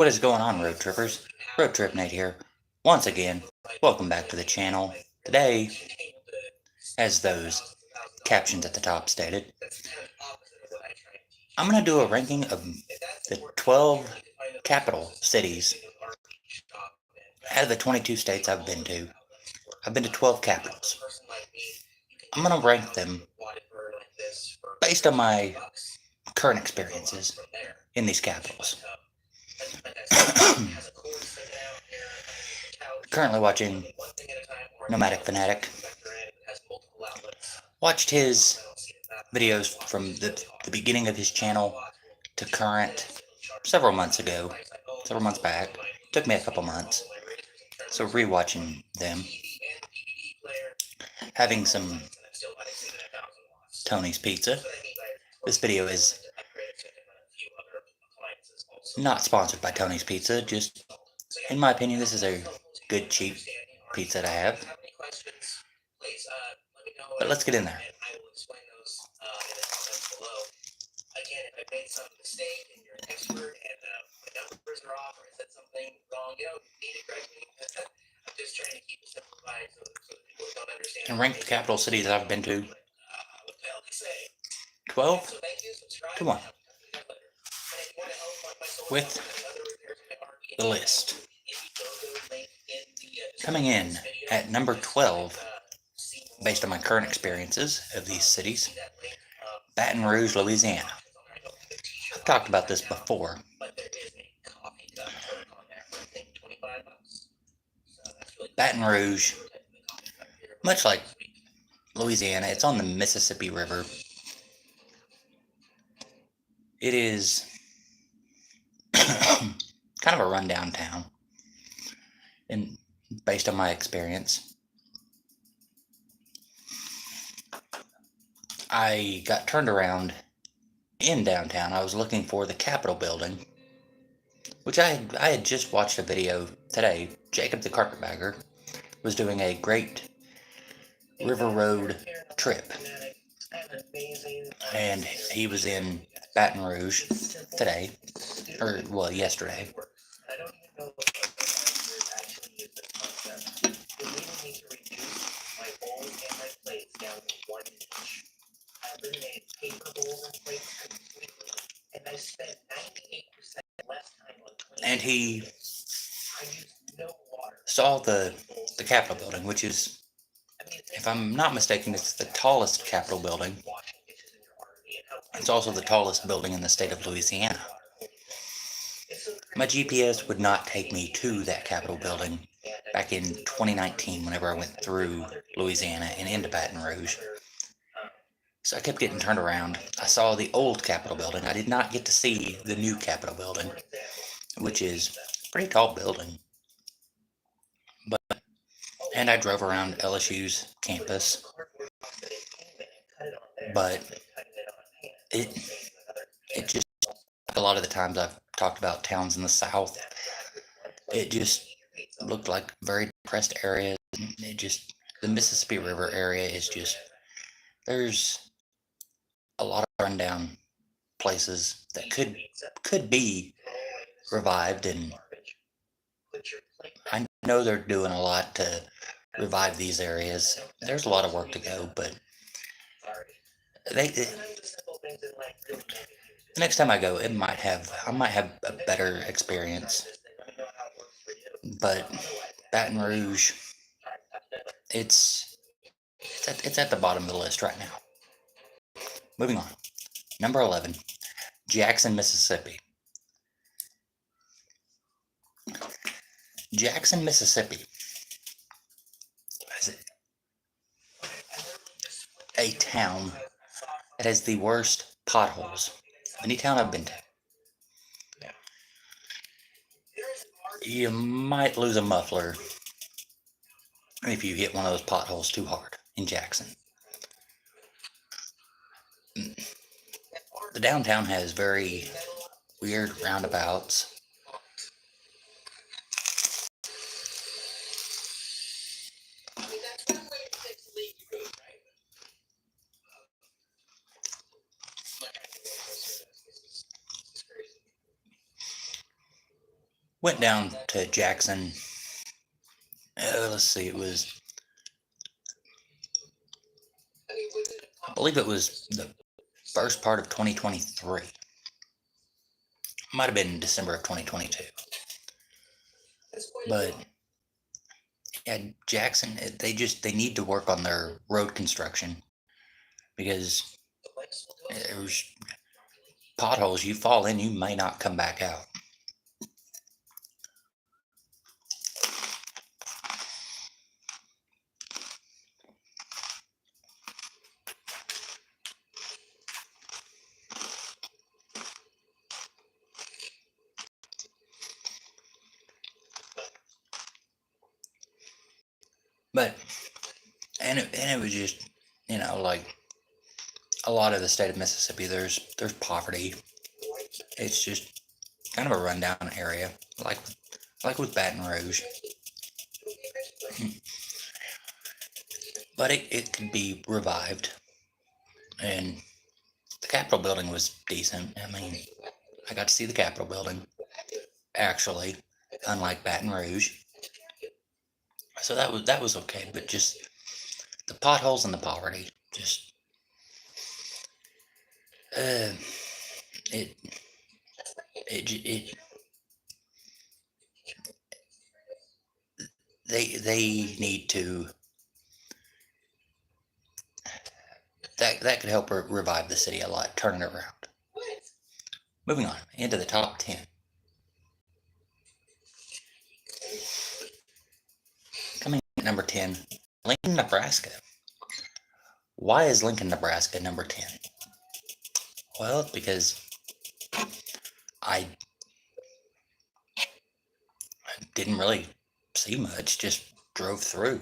What is going on, road trippers? Road Trip Nate here. Once again, welcome back to the channel. Today, as those captions at the top stated, I'm going to do a ranking of the 12 capital cities out of the 22 states I've been to. I've been to 12 capitals. I'm going to rank them based on my current experiences in these capitals. Currently watching Nomadic Fanatic. Watched his videos from the beginning of his channel to current several months back. Took me a couple months. So rewatching them. Having some Tony's Pizza. This video is not sponsored by Tony's Pizza, just in my opinion this is a good cheap pizza to have. But let's get in there. And rank the capital cities I've been to. 12 to 1. With the list. Coming in at number 12, based on my current experiences of these cities, Baton Rouge, Louisiana. I've talked about this before. Baton Rouge, much like Louisiana, it's on the Mississippi River. It is kind of a rundown town, and based on my experience, I got turned around in downtown. I was looking for the Capitol building, which I had just watched a video today. Jacob the Carpetbagger was doing a great River Road trip, and he was in Baton Rouge today, or well, yesterday. And he saw the Capitol building, which is, if I'm not mistaken, it's the tallest Capitol building. It's also the tallest building in the state of Louisiana. My GPS would not take me to that Capitol building back in 2019 whenever I went through Louisiana and into Baton Rouge. So I kept getting turned around. I saw the old Capitol building. I did not get to see the new Capitol building, which is a pretty tall building. And I drove around LSU's campus. But it just, a lot of the times I've talked about towns in the South, it just looked like very depressed areas. It just, the Mississippi River area is just, there's a lot of rundown places that could be revived, and I know they're doing a lot to revive these areas. There's a lot of work to go, but the next time I go, I might have a better experience. But Baton Rouge, it's at the bottom of the list right now. Moving on. Number 11, Jackson, Mississippi. Jackson, Mississippi is a town that has the worst potholes of any town I've been to. You might lose a muffler if you hit one of those potholes too hard in Jackson. The downtown has very weird roundabouts. Went down to Jackson. Let's see, I believe it was the first part of 2023. Might have been December of 2022. But yeah, Jackson, they need to work on their road construction because there's potholes. You fall in, you may not come back out. But and it was just, like a lot of the state of Mississippi, there's poverty. It's just kind of a rundown area, like with Baton Rouge. But it could be revived, and the Capitol building was decent. I mean, I got to see the Capitol building, actually, unlike Baton Rouge. So that was okay, but just the potholes and the poverty, just uh, it it they need to that could help revive the city a lot, turn it around. Moving on into the top 10. Coming at number 10, Lincoln, Nebraska. Why is Lincoln, Nebraska number 10? Well, because I didn't really see much, just drove through.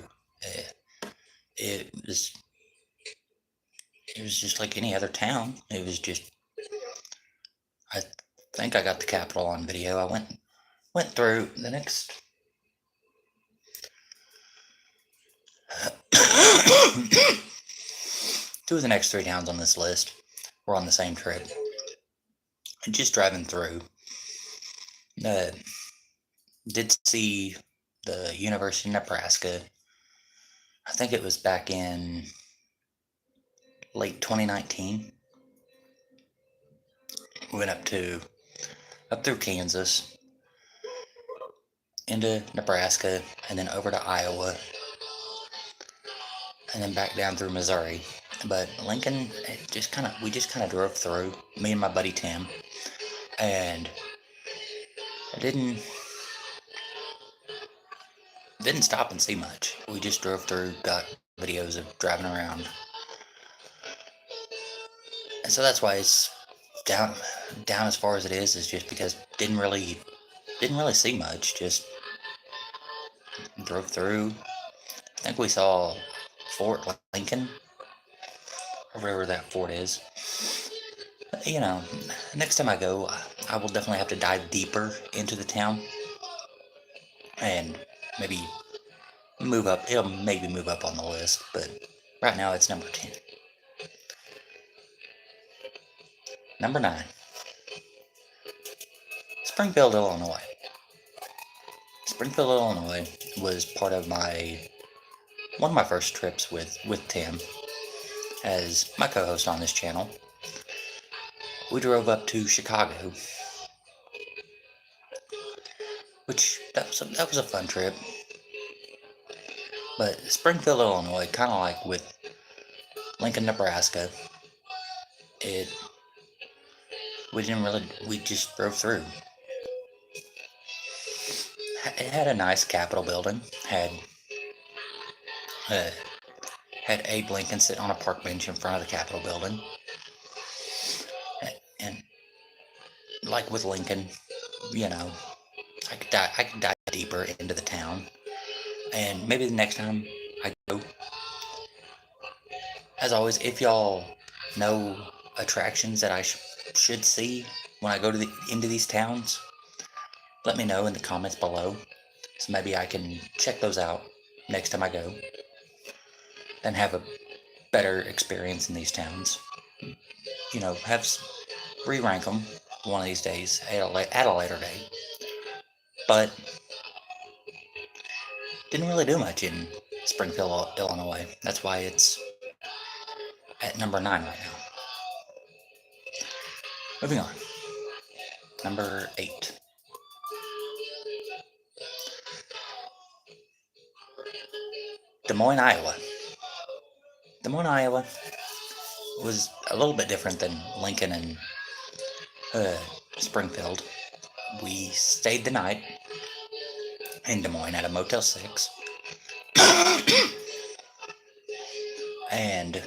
It was just like any other town. It was just, I think I got the Capitol on video. I went through the next two of the next three towns on this list were on the same trip. Just driving through, did see the University of Nebraska. I think it was back in late 2019. Went up through Kansas, into Nebraska, and then over to Iowa, and then back down through Missouri. But Lincoln, we just kind of drove through, me and my buddy Tim, and I didn't stop and see much. We just drove through, got videos of driving around, and so that's why it's down as far as it is just because didn't really see much. Just drove through. I think we saw Fort Lincoln, or whatever that fort is. Next time I go, I will definitely have to dive deeper into the town and maybe move up. It'll maybe move up on the list, but right now it's number 10. Number 9, Springfield, Illinois. Springfield, Illinois was part of one of my first trips with Tim as my co-host on this channel. We drove up to Chicago, which that was a fun trip. But Springfield, Illinois, kind of like with Lincoln, Nebraska, we just drove through. It had a nice Capitol building, had Abe Lincoln sit on a park bench in front of the Capitol building. And like with Lincoln, I could dive deeper into the town. And maybe the next time I go, as always, if y'all know attractions that I should see when I go into these towns, let me know in the comments below. So maybe I can check those out next time I go and have a better experience in these towns. Re-rank them one of these days at a later date. but didn't really do much in Springfield, Illinois. That's why it's at number 9 right now. Moving on. Number 8. Des Moines, Iowa. Des Moines, Iowa was a little bit different than Lincoln and Springfield. We stayed the night in Des Moines at a Motel 6. and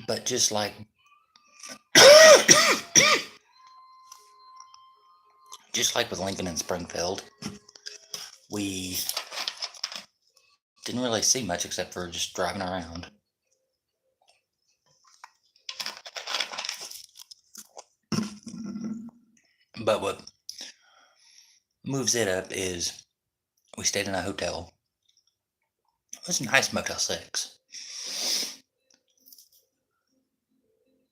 but just like with Lincoln and Springfield, we didn't really see much except for just driving around. But what moves it up is we stayed in a hotel. It was a nice Motel 6.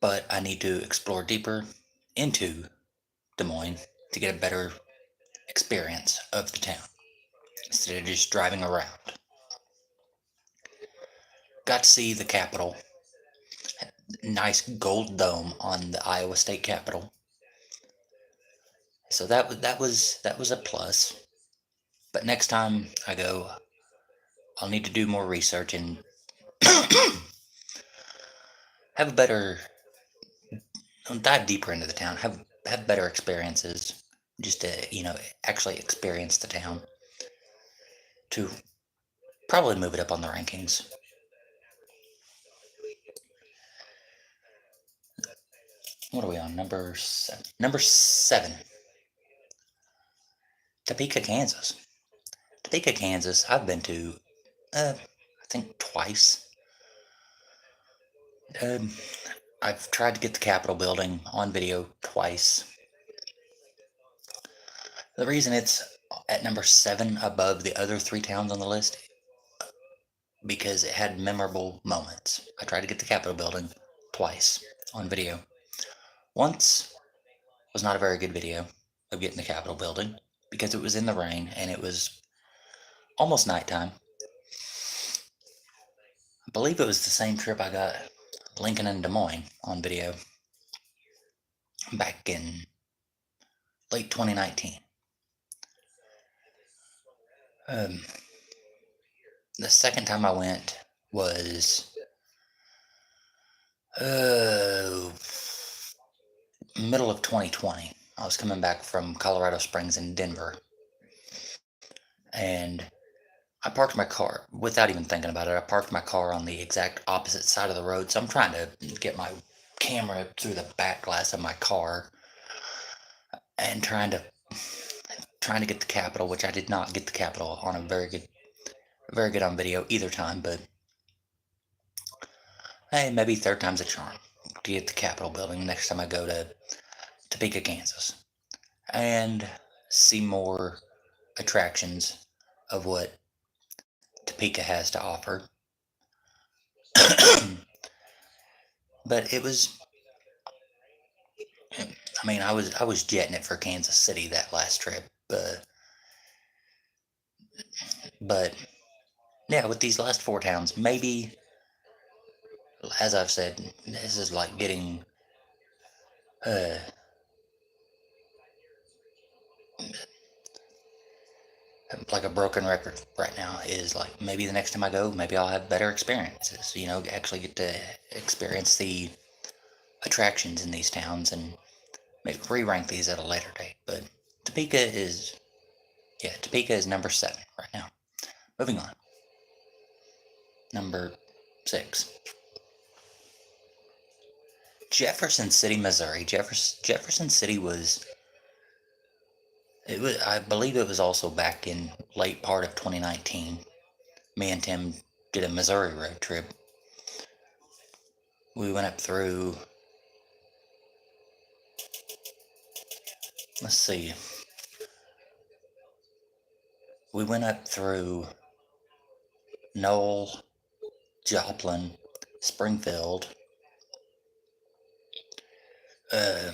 But I need to explore deeper into Des Moines to get a better experience of the town instead of just driving around. Got to see the Capitol. Nice gold dome on the Iowa State Capitol. So that was a plus. But next time I go, I'll need to do more research and have a better, dive deeper into the town, have better experiences, just to actually experience the town, to probably move it up on the rankings. What are we on? Number 7. Number 7. Topeka, Kansas. Topeka, Kansas, I've been to, I think twice. I've tried to get the Capitol building on video twice. The reason it's at number 7 above the other 3 towns on the list, because it had memorable moments. I tried to get the Capitol building twice on video. Once was not a very good video of getting the Capitol building because it was in the rain and it was almost nighttime. I believe it was the same trip I got Lincoln and Des Moines on video back in late 2019. The second time I went was middle of 2020. I was coming back from Colorado Springs and Denver, and I parked my car without even thinking about it. I parked my car on the exact opposite side of the road, so I'm trying to get my camera through the back glass of my car and trying to get the Capitol, which I did not get the Capitol on a very good on video either time, but hey, maybe third time's a charm to get the Capitol building next time I go to Topeka, Kansas, and see more attractions of what Topeka has to offer. But it was, I mean, I was jetting it for Kansas City that last trip, but yeah, with these last 4 towns, maybe, as I've said, this is like getting like a broken record right now. Is like maybe the next time I go, maybe I'll have better experiences, actually get to experience the attractions in these towns and maybe re-rank these at a later date. But Topeka is number 7 right now. Moving on. Number 6. Jefferson City, Missouri. Jefferson City I believe it was also back in late part of 2019. Me and Tim did a Missouri road trip. We went up through, let's see. We went up through Knoll, Joplin, Springfield. I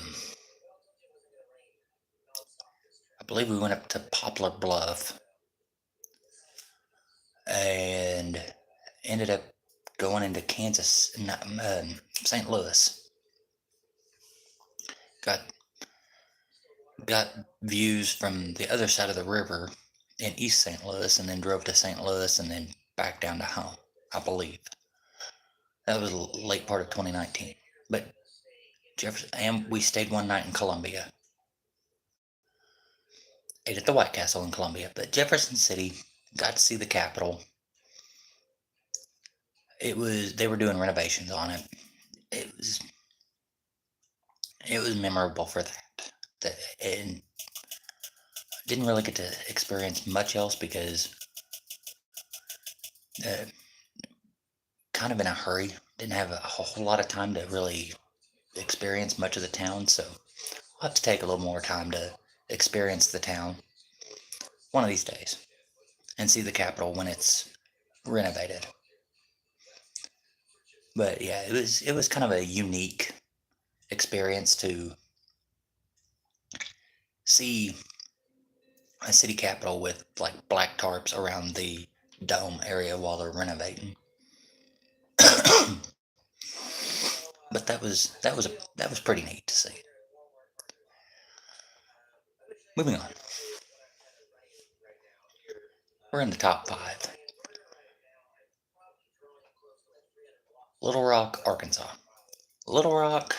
believe we went up to Poplar Bluff and ended up going into Kansas, St. Louis. Got views from the other side of the river in East St. Louis, and then drove to St. Louis and then back down to home, I believe. That was late part of 2019. But Jefferson, and we stayed one night in Columbia. Ate at the White Castle in Columbia. But Jefferson City, got to see the Capitol. They were doing renovations on it. It was memorable for that. And didn't really get to experience much else because kind of in a hurry. Didn't have a whole lot of time to really experience much of the town, so I'll have to take a little more time to experience the town one of these days and see the Capitol when it's renovated. But yeah, it was kind of a unique experience to see a city capitol with like black tarps around the dome area while they're renovating. But that was pretty neat to see. Moving on. We're in the top 5. Little Rock, Arkansas. Little Rock.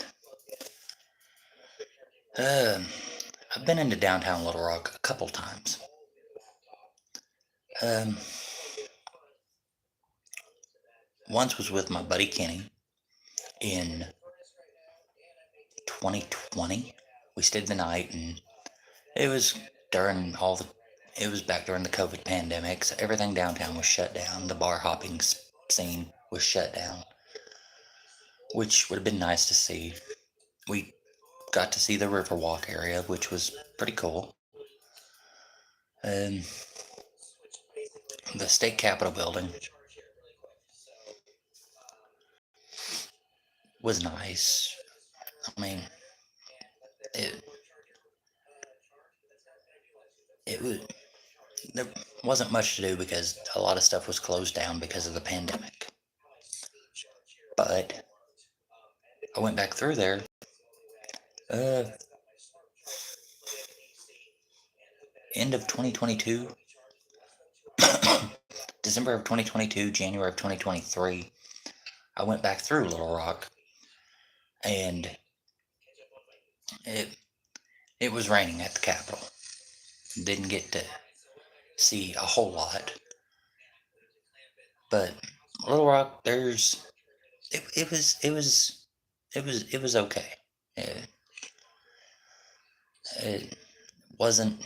I've been into downtown Little Rock a couple times. Once was with my buddy Kenny in 2020. We stayed the night, and it was it was back during the COVID pandemic, so everything downtown was shut down. The bar hopping scene was shut down, which would have been nice to see. We got to see the Riverwalk area, which was pretty cool. And the state capitol building was nice. I mean, it was, there wasn't much to do because a lot of stuff was closed down because of the pandemic. But I went back through there. End of 2022, December of 2022, January of 2023, I went back through Little Rock, and it was raining at the Capitol. Didn't get to see a whole lot, but Little Rock, it was okay. It wasn't.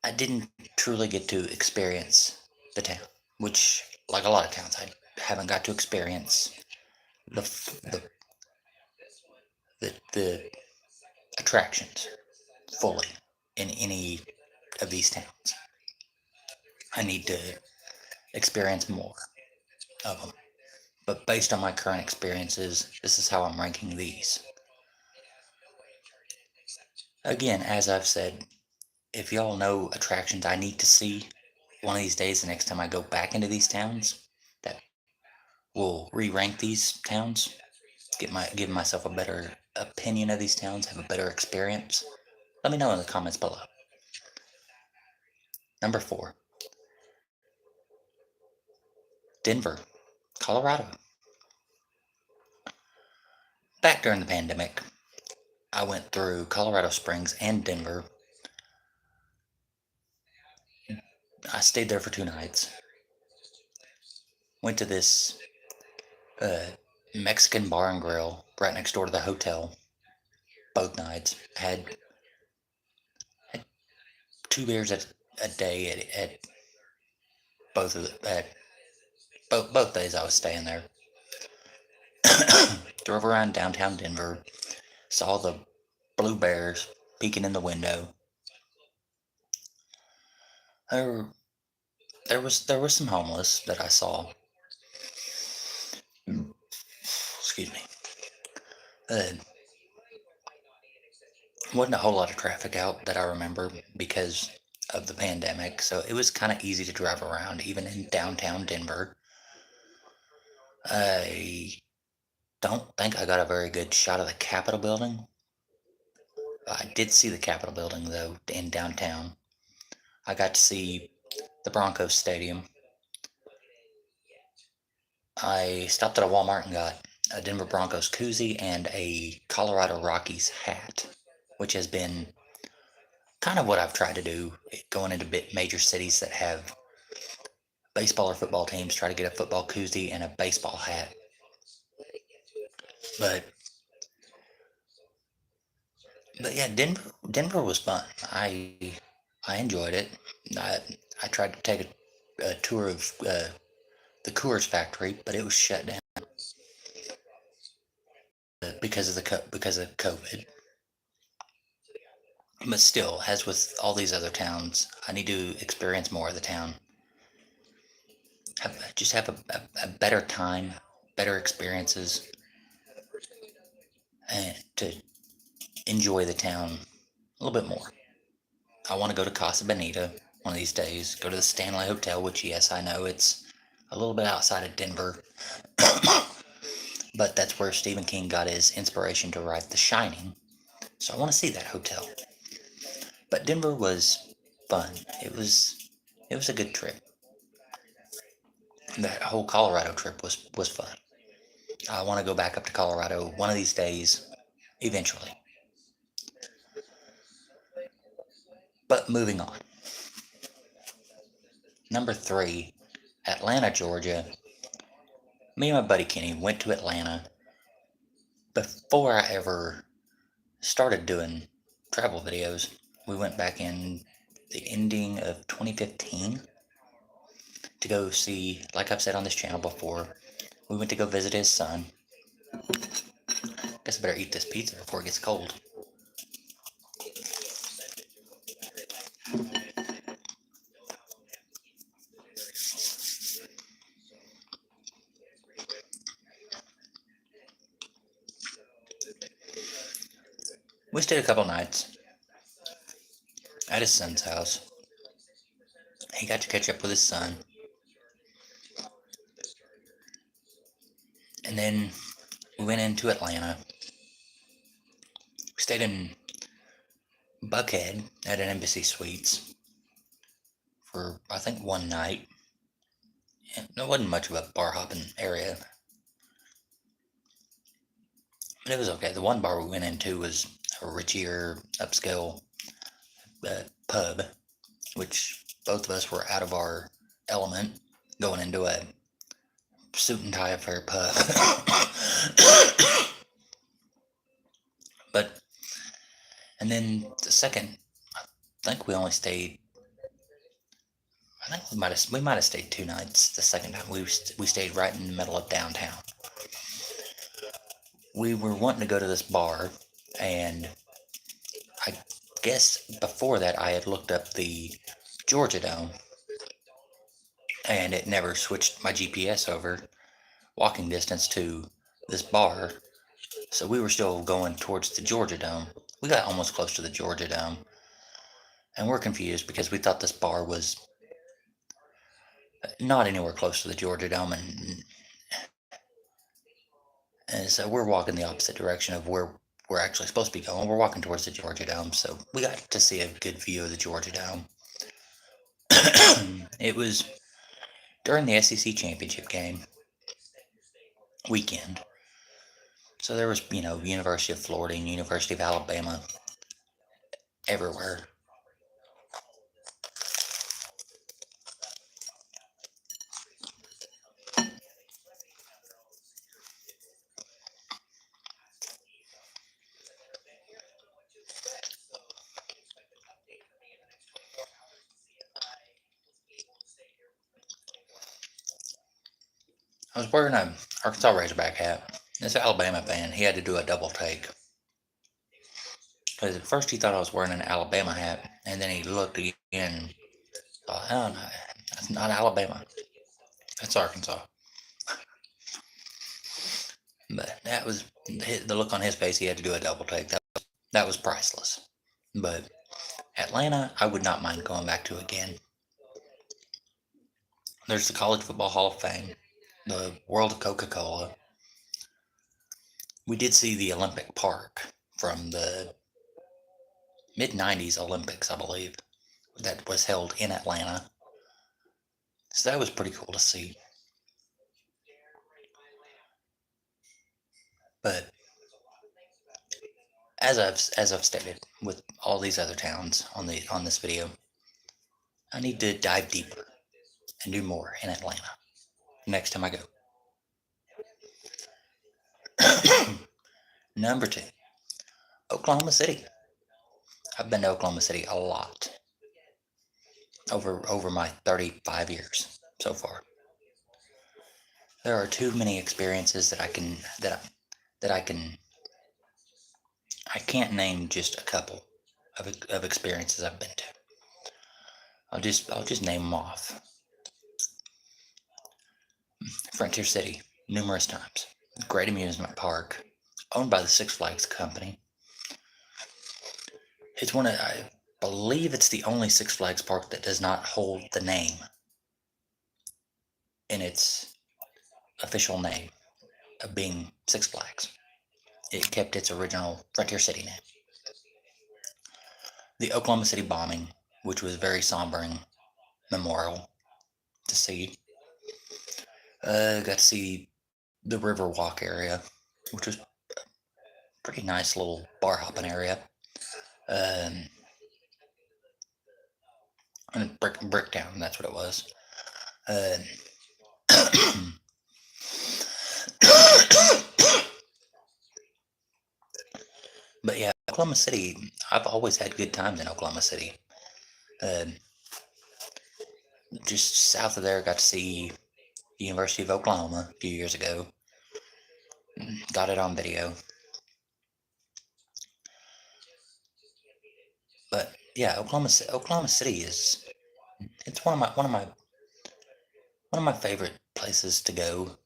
I didn't truly get to experience the town, which, like a lot of towns, I haven't got to experience the the attractions fully in any of these towns. I need to experience more of them. But based on my current experiences, this is how I'm ranking these. Again, as I've said, if y'all know attractions I need to see one of these days, the next time I go back into these towns, that will re-rank these towns, give myself a better opinion of these towns, have a better experience, let me know in the comments below. Number 4. Denver, Colorado. Back during the pandemic, I went through Colorado Springs and Denver. I stayed there for 2 nights. Went to this Mexican bar and grill right next door to the hotel. Both nights had 2 beers a day at both days I was staying there. Drove around downtown Denver, saw the blue bears peeking in the window. There were there was some homeless that I saw. Excuse me. Uh, wasn't a whole lot of traffic out that I remember because of the pandemic, so it was kind of easy to drive around, even in downtown Denver. I don't think I got a very good shot of the Capitol building. I did see the Capitol building though in downtown. I got to see the Broncos stadium. I stopped at a Walmart and got a Denver Broncos koozie and a Colorado Rockies hat, which has been kind of what I've tried to do going into major cities that have baseball or football teams, try to get a football koozie and a baseball hat. But yeah, Denver was fun. I enjoyed it. I I tried to take a tour of the Coors factory, but it was shut down because of because of COVID. But still, as with all these other towns, I need to experience more of the town. Just have a better time, better experiences, and to enjoy the town a little bit more. I want to go to Casa Bonita one of these days, go to the Stanley Hotel, which, yes, I know it's a little bit outside of Denver, but that's where Stephen King got his inspiration to write The Shining. So I want to see that hotel. But Denver was fun. It was a good trip. That whole Colorado trip was fun. I want to go back up to Colorado one of these days, eventually. But moving on. Number 3, Atlanta, Georgia. Me and my buddy Kenny went to Atlanta before I ever started doing travel videos. We went back in the ending of 2015 to go see, like I've said on this channel before, we went to go visit his son. Guess I better eat this pizza before it gets cold. We stayed a couple nights at his son's house. He got to catch up with his son. And then we went into Atlanta. We stayed in Buckhead at an Embassy Suites for, I think, one night. And it wasn't much of a bar hopping area, but it was okay. The one bar we went into was a richier, upscale pub, which both of us were out of our element going into a suit and tie affair pub. But, and then the second, I think we only stayed. I think we might have stayed 2 nights. The second time we stayed right in the middle of downtown. We were wanting to go to this bar, and I guess before that I had looked up the Georgia Dome, and it never switched my GPS over walking distance to this bar. So we were still going towards the Georgia Dome. We got almost close to the Georgia Dome, and we're confused because we thought this bar was not anywhere close to the Georgia Dome, and so we're walking the opposite direction of where we're actually supposed to be going. We're walking towards the Georgia Dome, so we got to see a good view of the Georgia Dome. It was during the SEC championship game weekend, so there was, University of Florida and University of Alabama everywhere. I was wearing a Arkansas Razorback hat. This Alabama fan, he had to do a double take. Because at first he thought I was wearing an Alabama hat, and then he looked again and thought, oh no, It's not Alabama. That's Arkansas. But that was the look on his face. He had to do a double take. That was priceless. But Atlanta, I would not mind going back to again. There's the College Football Hall of Fame, the World of Coca-Cola. We did see the Olympic Park from the mid-90s Olympics, I believe, that was held in Atlanta. So that was pretty cool to see. But as I've stated with all these other towns on this video, I need to dive deeper and do more in Atlanta next time I go. Number 2, Oklahoma City. I've been to Oklahoma City a lot over my 35 years so far. There are too many experiences that I can't name just a couple of experiences I've been to. I'll just name them off. Frontier City, numerous times. Great amusement park, owned by the Six Flags Company. It's I believe it's the only Six Flags park that does not hold the name in its official name of being Six Flags. It kept its original Frontier City name. The Oklahoma City bombing, which was very sombering memorial to see. Got to see the Riverwalk area, which was a pretty nice little bar hopping area. And Bricktown, that's what it was. But yeah, Oklahoma City, I've always had good times in Oklahoma City. Just south of there, got to see the University of Oklahoma a few years ago. Got it on video. But yeah, Oklahoma City it's one of my favorite places to go.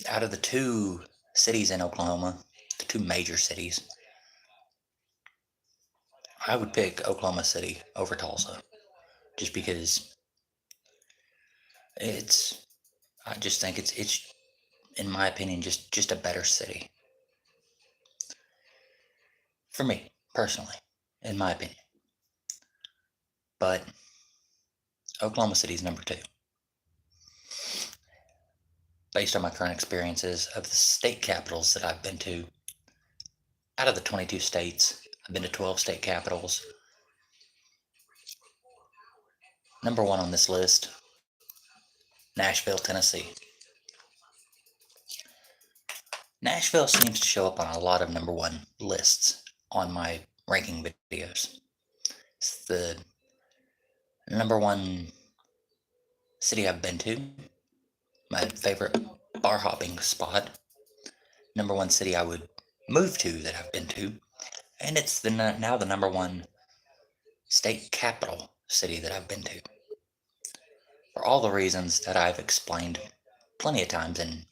Out of the 2 cities in Oklahoma, the 2 major cities, I would pick Oklahoma City over Tulsa, just because I just think it's in my opinion just a better city for me personally, in my opinion. But Oklahoma City is number 2. Based on my current experiences of the state capitals that I've been to, out of the 22 states, I've been to 12 state capitals. Number 1 on this list, Nashville, Tennessee. Nashville seems to show up on a lot of number 1 lists on my ranking videos. It's the number 1 city I've been to, my favorite bar hopping spot, number 1 city I would move to that I've been to, and it's now the number 1 state capital city that I've been to. For all the reasons that I've explained plenty of times in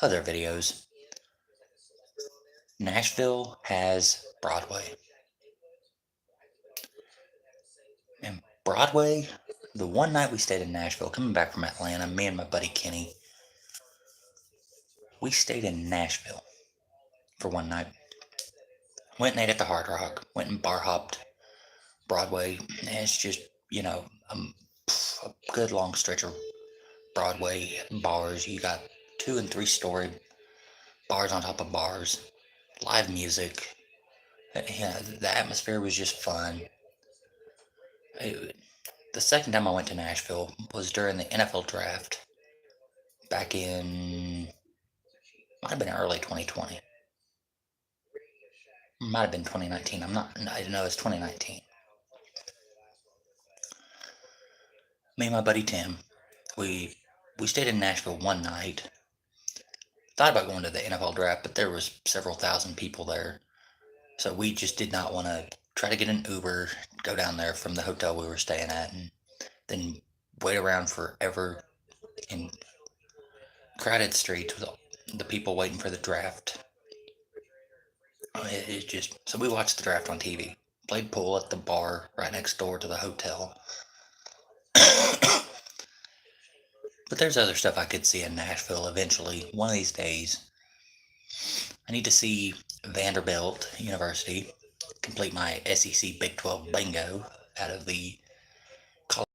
other videos, Nashville has Broadway. And Broadway, the one night we stayed in Nashville, coming back from Atlanta, me and my buddy Kenny, we stayed in Nashville for one night. Went and ate at the Hard Rock, went and bar hopped Broadway, and it's just, a good long stretch of Broadway bars. You got 2- and 3-story bars on top of bars, live music. The atmosphere was just fun. The second time I went to Nashville was during the NFL draft back in, might have been early 2020. Might have been 2019. I know it's 2019. Me and my buddy Tim, we stayed in Nashville one night. Thought about going to the NFL draft, but there was several thousand people there. So we just did not want to try to get an Uber, go down there from the hotel we were staying at, and then wait around forever in crowded streets with the people waiting for the draft. It just so we watched the draft on TV, played pool at the bar right next door to the hotel. But there's other stuff I could see in Nashville eventually. One of these days, I need to see Vanderbilt University, complete my SEC Big 12 bingo out of the college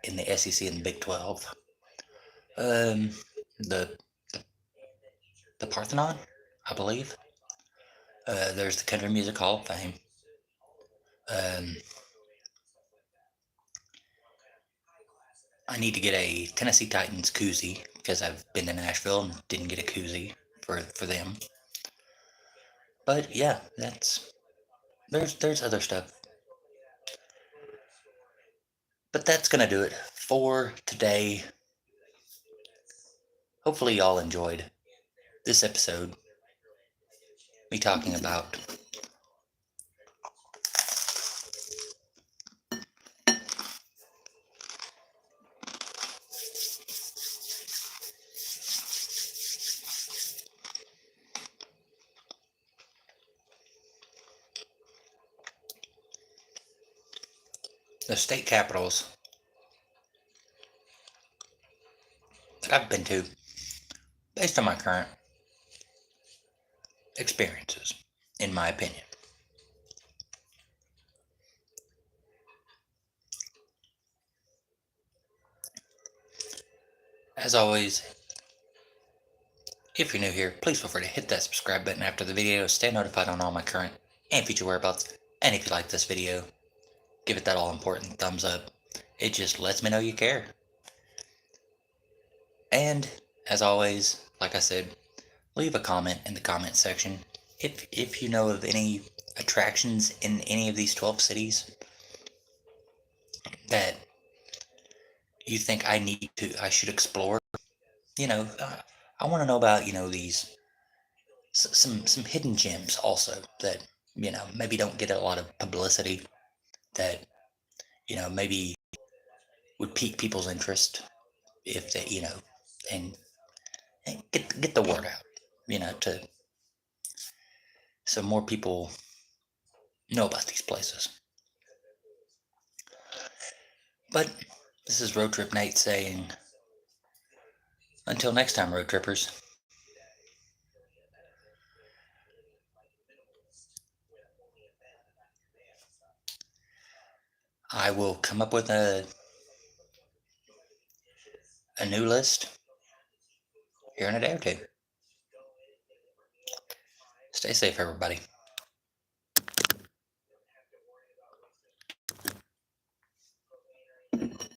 in the SEC and the Big 12. Um, the the Parthenon, I believe. There's the Country Music Hall of Fame. Um, I need to get a Tennessee Titans koozie because I've been to Nashville and didn't get a koozie for them. But yeah, there's other stuff. But that's gonna do it for today. Hopefully y'all enjoyed this episode. Me talking about the state capitals that I've been to based on my current experiences, in my opinion. As always, if you're new here, please feel free to hit that subscribe button after the video to stay notified on all my current and future whereabouts. And if you like this video, give it that all important thumbs up. It just lets me know you care. And as always, like I said, leave a comment in the comment section if you know of any attractions in any of these 12 cities that you think I should explore. You know, I want to know about, these some hidden gems also that, maybe don't get a lot of publicity that, maybe would pique people's interest if they, and get the word out, to so more people know about these places. But this is Road Trip Nate saying, until next time, road trippers. I will come up with a new list here in a day or two. Stay safe, everybody.